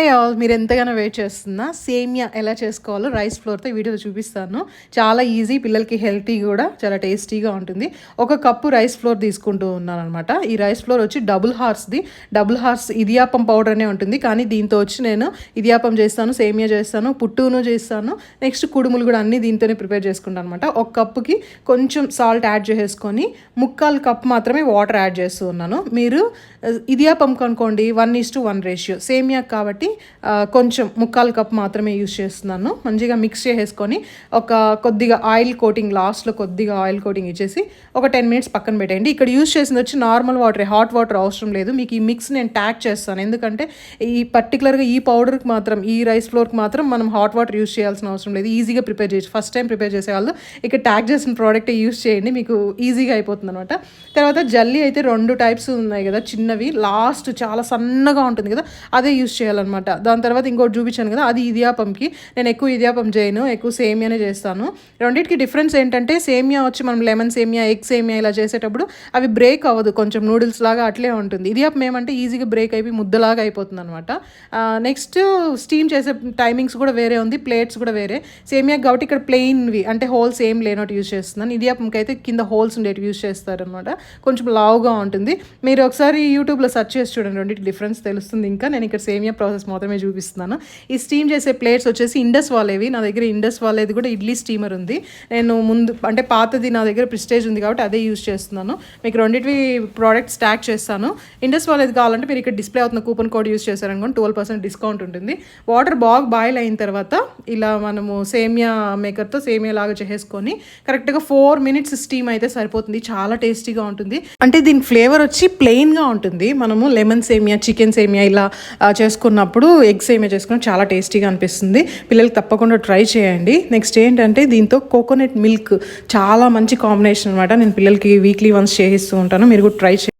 Hi all, మీరు ఎంతగానో wait చేస్తున్నా సేమియా ఎలా చేసుకోవాలో రైస్ ఫ్లోర్తో ఈ వీడియోలో చూపిస్తాను. చాలా ఈజీ, పిల్లలకి హెల్తీ కూడా, చాలా టేస్టీగా ఉంటుంది. ఒక కప్పు రైస్ ఫ్లోర్ తీసుకుంటూ ఉన్నాను అనమాట. ఈ రైస్ ఫ్లోర్ వచ్చి డబుల్ హార్స్ ఇడియాపం పౌడర్ అనే ఉంటుంది. కానీ దీంతో వచ్చి నేను ఇడియాపం చేస్తాను, సేమియా చేస్తాను, పుట్టును చేస్తాను, నెక్స్ట్ కుడుములు కూడా అన్నీ దీంతోనే ప్రిపేర్ చేసుకుంటాను అనమాట. ఒక కప్పుకి కొంచెం సాల్ట్ యాడ్ చేసుకొని 3/4 కప్ మాత్రమే వాటర్ యాడ్ చేస్తూ ఉన్నాను. మీరు ఇడియాపం కనుకోండి 1:1 రేషియో, సేమియా కాబట్టి కొంచెం 3/4 కప్ మాత్రమే యూస్ చేస్తున్నాను. మంచిగా మిక్స్ చేసేసుకొని కొద్దిగా ఆయిల్ కోటింగ్, లాస్ట్లో కొద్దిగా ఆయిల్ కోటింగ్ ఇచ్చేసి ఒక 10 మినిట్స్ పక్కన పెట్టండి. ఇక్కడ యూస్ చేసింది వచ్చి నార్మల్ వాటర్, హాట్ వాటర్ అవసరం లేదు. మీకు ఈ మిక్స్ నేను ట్యాగ్ చేస్తాను, ఎందుకంటే ఈ పర్టికులర్గా ఈ పౌడర్కి మాత్రం, ఈ రైస్ ఫ్లోర్కి మాత్రం మనం హాట్ వాటర్ యూస్ చేయాల్సిన అవసరం లేదు. ఈజీగా ప్రిపేర్ చేయొచ్చు. ఫస్ట్ టైం ప్రిపేర్ చేసేవాళ్ళు ఇక్కడ ట్యాగ్ చేసిన ప్రోడక్ట్ యూస్ చేయండి, మీకు ఈజీగా అయిపోతుంది అనమాట. తర్వాత జల్లీ అయితే 2 టైప్స్ ఉన్నాయి కదా చిన్నవి, లాస్ట్ చాలా సన్నగా ఉంటుంది కదా, అదే యూస్ చేయాలన్నమాట. దాని తర్వాత ఇంకోటి చూపించాను కదా, అది ఇడియాపంకి. నేను ఎక్కువ ఇడియాపం చేయను, ఎక్కువ సేమియానే చేస్తాను. రెండింటికి డిఫరెన్స్ ఏంటంటే, సేమియా వచ్చి మనం లెమన్ సేమియా, ఎగ్ సేమియా ఇలా చేసేటప్పుడు అవి బ్రేక్ అవ్వదు, కొంచెం నూడిల్స్ లాగా అట్లే ఉంటుంది. ఇడియాపం ఏమంటే ఈజీగా బ్రేక్ అయిపోయి ముద్దలాగా అయిపోతుంది అనమాట. నెక్స్ట్ స్టీమ్ చేసే టైమింగ్స్ కూడా వేరే ఉంది, ప్లేట్స్ కూడా వేరే. సేమియా కాబట్టి ఇక్కడ ప్లెయిన్వి అంటే హోల్స్ ఏం లేనట్టు యూస్ చేస్తున్నాను. ఇడియాపంకి అయితే కింద హోల్స్ ఉండేవి యూస్ చేస్తారనమాట, కొంచెం లావుగా ఉంటుంది. మీరు ఒకసారి యూట్యూబ్లో సెర్చ్ చేసి చూడండి, రెండింటి డిఫరెన్స్ తెలుస్తుంది. ఇంకా నేను ఇక్కడ సేమియా ప్రాసెస్ మాత్రమే చూపిస్తున్నాను. ఈ స్టీమ్ చేసే ప్లేట్స్ వచ్చేసి ఇండస్ వాళ్ళేవి. నా దగ్గర ఇండస్ వాళ్ళేది కూడా ఇడ్లీ స్టీమర్ ఉంది. నేను ముందు అంటే పాతది నా దగ్గర ప్రిస్టేజ్ ఉంది కాబట్టి అదే యూస్ చేస్తున్నాను. మీకు రెండింటివి ప్రోడక్ట్స్ ట్యాగ్ చేస్తాను. ఇండస్ వాళ్ళేది కావాలంటే మీరు ఇక్కడ డిస్ప్లే అవుతున్న కూపన్ కోడ్ యూస్ చేశారనుకోండి 12% డిస్కౌంట్ ఉంటుంది. వాటర్ బాగా బాయిల్ అయిన తర్వాత ఇలా మనము సేమియా మేకర్తో సేమియా లాగా చేసుకొని కరెక్ట్గా 4 మినిట్స్ స్టీమ్ అయితే సరిపోతుంది. చాలా టేస్టీగా ఉంటుంది. అంటే దీని ఫ్లేవర్ వచ్చి ప్లెయిన్గా ఉంటుంది. మనము లెమన్ సేమియా, చికెన్ సేమియా ఇలా చేసుకున్నప్పుడు ఎగ్ సేమియా చేసుకుని చాలా టేస్టీగా అనిపిస్తుంది. పిల్లలకి తప్పకుండా ట్రై చేయండి. నెక్స్ట్ ఏంటంటే, దీంతో కోకోనట్ మిల్క్ చాలా మంచి కాంబినేషన్ అనమాట. నేను పిల్లలకి వీక్లీ వన్స్ చేయిస్తూ ఉంటాను, మీరు కూడా ట్రై చేయండి.